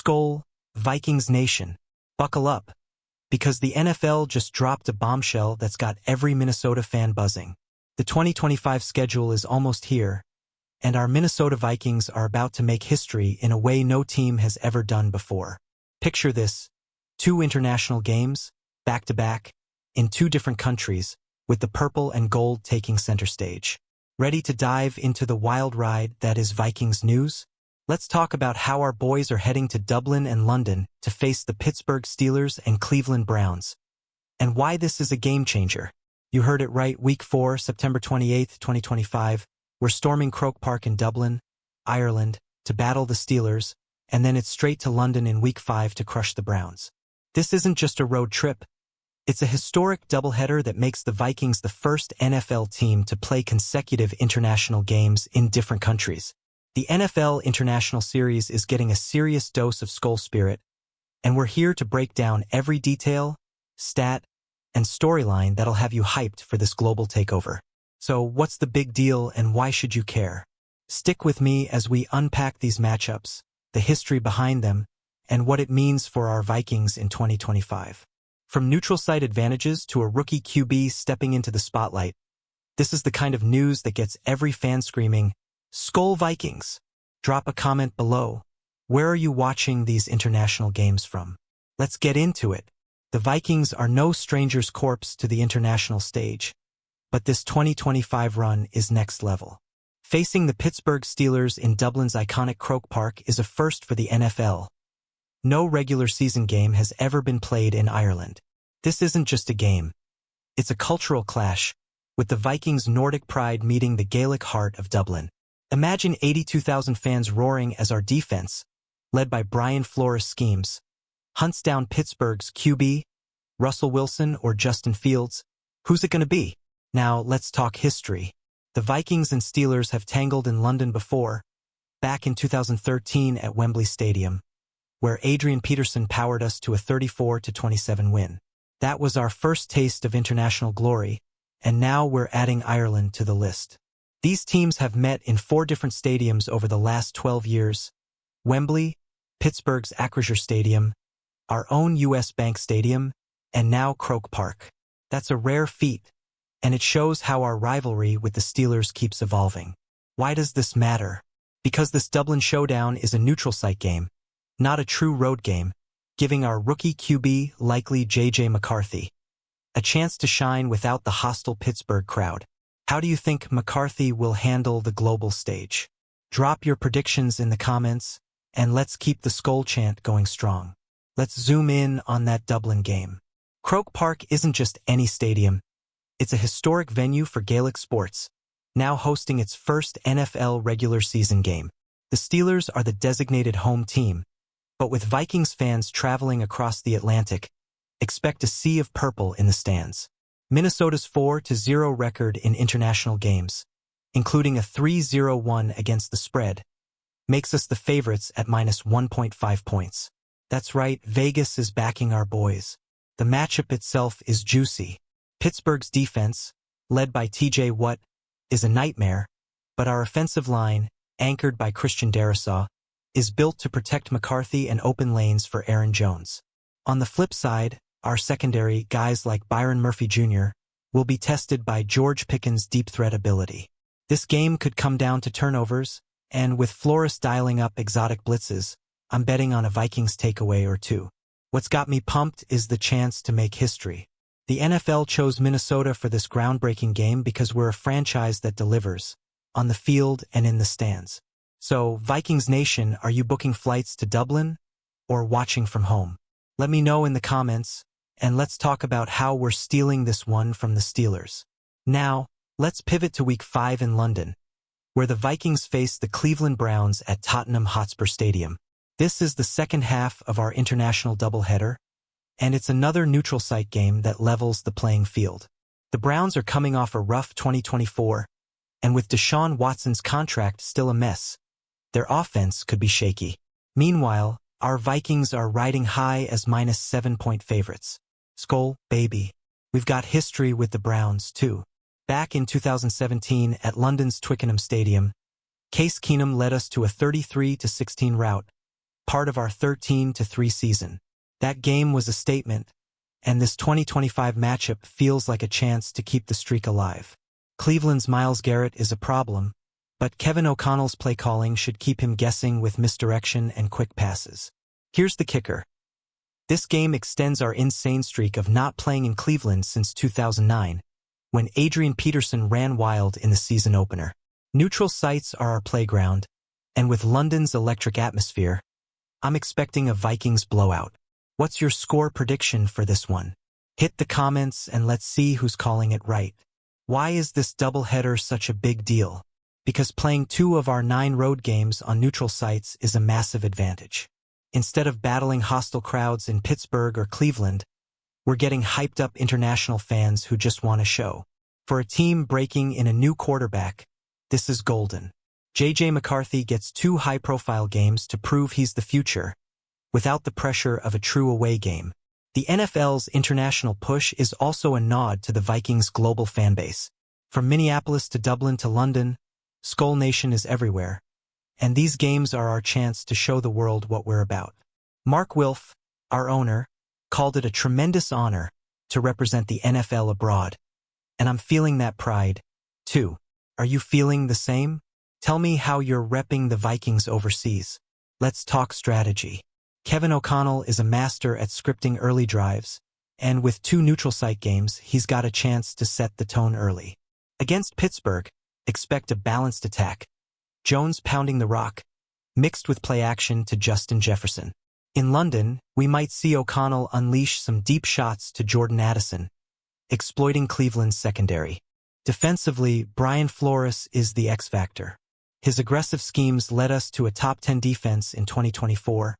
Skol, Vikings Nation. Buckle up, because the NFL just dropped a bombshell that's got every Minnesota fan buzzing. The 2025 schedule is almost here, and our Minnesota Vikings are about to make history in a way no team has ever done before. Picture this: 2 international games, back-to-back, in 2 different countries, with the purple and gold taking center stage. Ready to dive into the wild ride that is Vikings news? Let's talk about how our boys are heading to Dublin and London to face the Pittsburgh Steelers and Cleveland Browns, and why this is a game-changer. You heard it right. Week 4, September 28, 2025, we're storming Croke Park in Dublin, Ireland, to battle the Steelers, and then it's straight to London in Week 5 to crush the Browns. This isn't just a road trip. It's a historic doubleheader that makes the Vikings the first NFL team to play consecutive international games in different countries. The NFL International Series is getting a serious dose of Skol spirit, and we're here to break down every detail, stat, and storyline that'll have you hyped for this global takeover. So what's the big deal and why should you care? Stick with me as we unpack these matchups, the history behind them, and what it means for our Vikings in 2025. From neutral site advantages to a rookie QB stepping into the spotlight, this is the kind of news that gets every fan screaming, "Skol Vikings!" Drop a comment below. Where are you watching these international games from? Let's get into it. The Vikings are no stranger's corpse to the international stage, but this 2025 run is next level. Facing the Pittsburgh Steelers in Dublin's iconic Croke Park is a first for the NFL. No regular season game has ever been played in Ireland. This isn't just a game. It's a cultural clash, with the Vikings' Nordic pride meeting the Gaelic heart of Dublin. Imagine 82,000 fans roaring as our defense, led by Brian Flores' schemes, hunts down Pittsburgh's QB, Russell Wilson or Justin Fields. Who's it going to be? Now, let's talk history. The Vikings and Steelers have tangled in London before, back in 2013 at Wembley Stadium, where Adrian Peterson powered us to a 34-27 win. That was our first taste of international glory, and now we're adding Ireland to the list. These teams have met in 4 different stadiums over the last 12 years: Wembley, Pittsburgh's Acrisure Stadium, our own US Bank Stadium, and now Croke Park. That's a rare feat, and it shows how our rivalry with the Steelers keeps evolving. Why does this matter? Because this Dublin showdown is a neutral site game, not a true road game, giving our rookie QB, likely J.J. McCarthy, a chance to shine without the hostile Pittsburgh crowd. How do you think McCarthy will handle the global stage? Drop your predictions in the comments, and let's keep the Skol chant going strong. Let's zoom in on that Dublin game. Croke Park isn't just any stadium. It's a historic venue for Gaelic sports, now hosting its first NFL regular season game. The Steelers are the designated home team, but with Vikings fans traveling across the Atlantic, expect a sea of purple in the stands. Minnesota's 4-0 record in international games, including a 3-0 against the spread, makes us the favorites at -1.5 points. That's right, Vegas is backing our boys. The matchup itself is juicy. Pittsburgh's defense, led by TJ Watt, is a nightmare, but our offensive line, anchored by Christian Darrisaw, is built to protect McCarthy and open lanes for Aaron Jones. On the flip side, our secondary, guys like Byron Murphy Jr., will be tested by George Pickens' deep threat ability. This game could come down to turnovers, and with Flores dialing up exotic blitzes, I'm betting on a Vikings takeaway or 2. What's got me pumped is the chance to make history. The NFL chose Minnesota for this groundbreaking game because we're a franchise that delivers, on the field and in the stands. So, Vikings Nation, are you booking flights to Dublin or watching from home? Let me know in the comments, and let's talk about how we're stealing this one from the Steelers. Now, let's pivot to Week 5 in London, where the Vikings face the Cleveland Browns at Tottenham Hotspur Stadium. This is the second half of our international doubleheader, and it's another neutral site game that levels the playing field. The Browns are coming off a rough 2024, and with Deshaun Watson's contract still a mess, their offense could be shaky. Meanwhile, our Vikings are riding high as -7-point favorites. Skol, baby. We've got history with the Browns, too. Back in 2017 at London's Twickenham Stadium, Case Keenum led us to a 33-16 rout, part of our 13-3 season. That game was a statement, and this 2025 matchup feels like a chance to keep the streak alive. Cleveland's Myles Garrett is a problem, but Kevin O'Connell's play calling should keep him guessing with misdirection and quick passes. Here's the kicker. This game extends our insane streak of not playing in Cleveland since 2009, when Adrian Peterson ran wild in the season opener. Neutral sites are our playground, and with London's electric atmosphere, I'm expecting a Vikings blowout. What's your score prediction for this one? Hit the comments and let's see who's calling it right. Why is this doubleheader such a big deal? Because playing 2 of our 9 road games on neutral sites is a massive advantage. Instead of battling hostile crowds in Pittsburgh or Cleveland, we're getting hyped-up international fans who just want a show. For a team breaking in a new quarterback, this is golden. J.J. McCarthy gets 2 high-profile games to prove he's the future, without the pressure of a true away game. The NFL's international push is also a nod to the Vikings' global fanbase. From Minneapolis to Dublin to London, Skol Nation is everywhere, and these games are our chance to show the world what we're about. Mark Wilf, our owner, called it a tremendous honor to represent the NFL abroad, and I'm feeling that pride, too. Are you feeling the same? Tell me how you're repping the Vikings overseas. Let's talk strategy. Kevin O'Connell is a master at scripting early drives, and with 2 neutral site games, he's got a chance to set the tone early. Against Pittsburgh, expect a balanced attack. Jones pounding the rock, mixed with play action to Justin Jefferson. In London, we might see O'Connell unleash some deep shots to Jordan Addison, exploiting Cleveland's secondary. Defensively, Brian Flores is the X-factor. His aggressive schemes led us to a top 10 defense in 2024,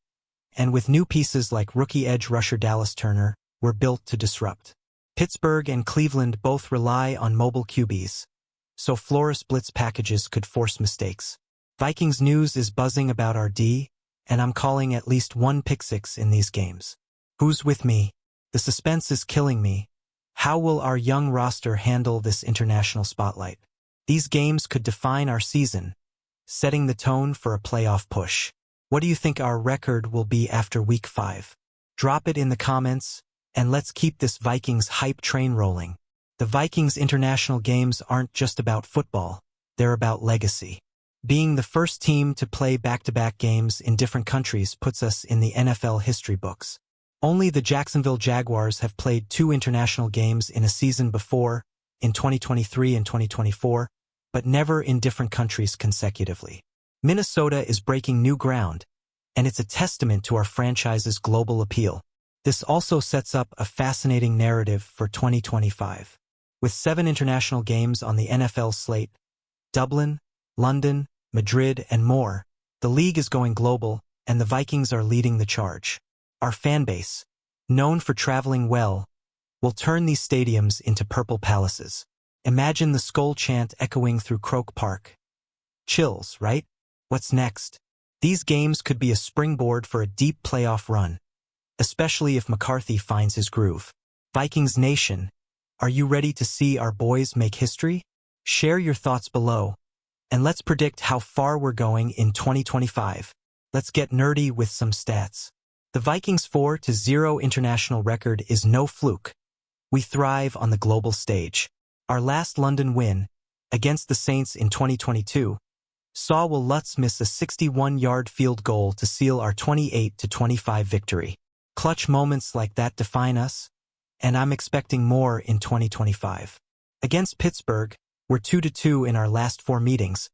and with new pieces like rookie edge rusher Dallas Turner, we're built to disrupt. Pittsburgh and Cleveland both rely on mobile QBs, so Flores blitz packages could force mistakes. Vikings news is buzzing about our D, and I'm calling at least 1 pick-6 in these games. Who's with me? The suspense is killing me. How will our young roster handle this international spotlight? These games could define our season, setting the tone for a playoff push. What do you think our record will be after Week 5? Drop it in the comments, and let's keep this Vikings hype train rolling. The Vikings international games aren't just about football, they're about legacy. Being the first team to play back-to-back games in different countries puts us in the NFL history books. Only the Jacksonville Jaguars have played 2 international games in a season before, in 2023 and 2024, but never in different countries consecutively. Minnesota is breaking new ground, and it's a testament to our franchise's global appeal. This also sets up a fascinating narrative for 2025. With 7 international games on the NFL slate, Dublin, London, Madrid, and more, the league is going global, and the Vikings are leading the charge. Our fan base, known for traveling well, will turn these stadiums into purple palaces. Imagine the Skol chant echoing through Croke Park. Chills, right? What's next? These games could be a springboard for a deep playoff run, especially if McCarthy finds his groove. Vikings Nation, are you ready to see our boys make history? Share your thoughts below, and let's predict how far we're going in 2025. Let's get nerdy with some stats. The Vikings' 4-0 international record is no fluke. We thrive on the global stage. Our last London win, against the Saints in 2022, saw Will Lutz miss a 61-yard field goal to seal our 28-25 victory. Clutch moments like that define us, and I'm expecting more in 2025. Against Pittsburgh, we're 2-2 in our last 4 meetings,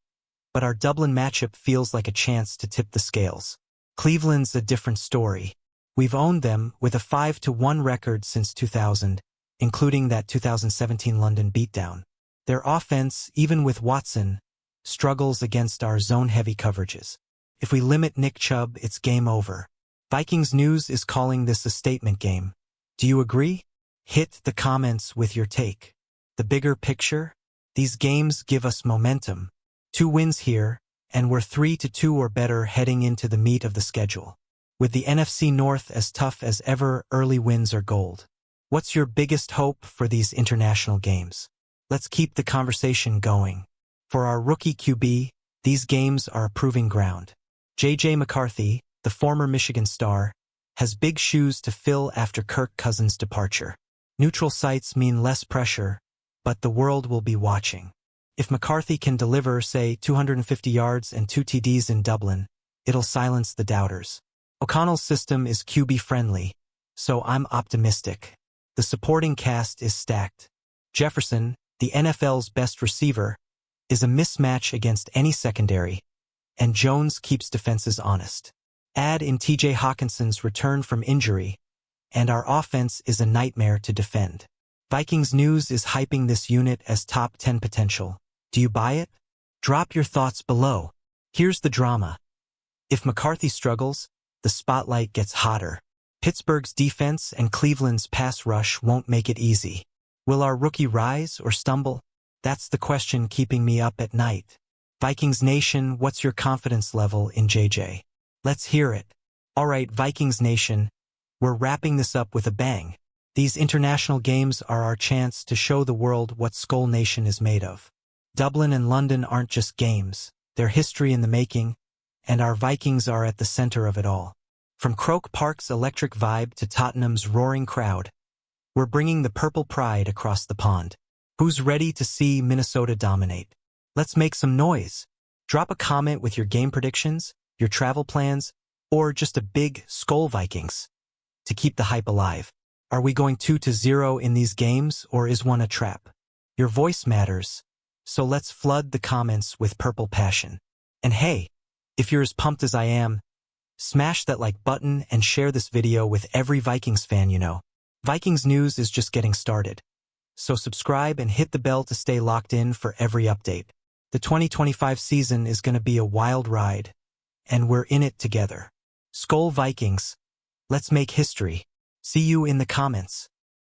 but our Dublin matchup feels like a chance to tip the scales. Cleveland's a different story. We've owned them with a 5-1 record since 2000, including that 2017 London beatdown. Their offense, even with Watson, struggles against our zone-heavy coverages. If we limit Nick Chubb, it's game over. Vikings News is calling this a statement game. Do you agree? Hit the comments with your take. The bigger picture? These games give us momentum. 2 wins here, and we're 3-2 or better heading into the meat of the schedule. With the NFC North as tough as ever, early wins are gold. What's your biggest hope for these international games? Let's keep the conversation going. For our rookie QB, these games are a proving ground. J.J. McCarthy, the former Michigan star, has big shoes to fill after Kirk Cousins' departure. Neutral sites mean less pressure, but the world will be watching. If McCarthy can deliver, say, 250 yards and 2 TDs in Dublin, it'll silence the doubters. O'Connell's system is QB-friendly, so I'm optimistic. The supporting cast is stacked. Jefferson, the NFL's best receiver, is a mismatch against any secondary, and Jones keeps defenses honest. Add in TJ Hawkinson's return from injury, and our offense is a nightmare to defend. Vikings News is hyping this unit as top 10 potential. Do you buy it? Drop your thoughts below. Here's the drama. If McCarthy struggles, the spotlight gets hotter. Pittsburgh's defense and Cleveland's pass rush won't make it easy. Will our rookie rise or stumble? That's the question keeping me up at night. Vikings Nation, what's your confidence level in JJ? Let's hear it. Alright, Vikings Nation, we're wrapping this up with a bang. These international games are our chance to show the world what Skol Nation is made of. Dublin and London aren't just games, they're history in the making, and our Vikings are at the center of it all. From Croke Park's electric vibe to Tottenham's roaring crowd, we're bringing the purple pride across the pond. Who's ready to see Minnesota dominate? Let's make some noise. Drop a comment with your game predictions, your travel plans, or just a big Skol Vikings to keep the hype alive. Are we going 2-0 in these games, or is one a trap? Your voice matters, so let's flood the comments with purple passion. And hey, if you're as pumped as I am, smash that like button and share this video with every Vikings fan you know. Vikings News is just getting started, so subscribe and hit the bell to stay locked in for every update. The 2025 season is going to be a wild ride, and we're in it together. Skol Vikings, let's make history. See you in the comments.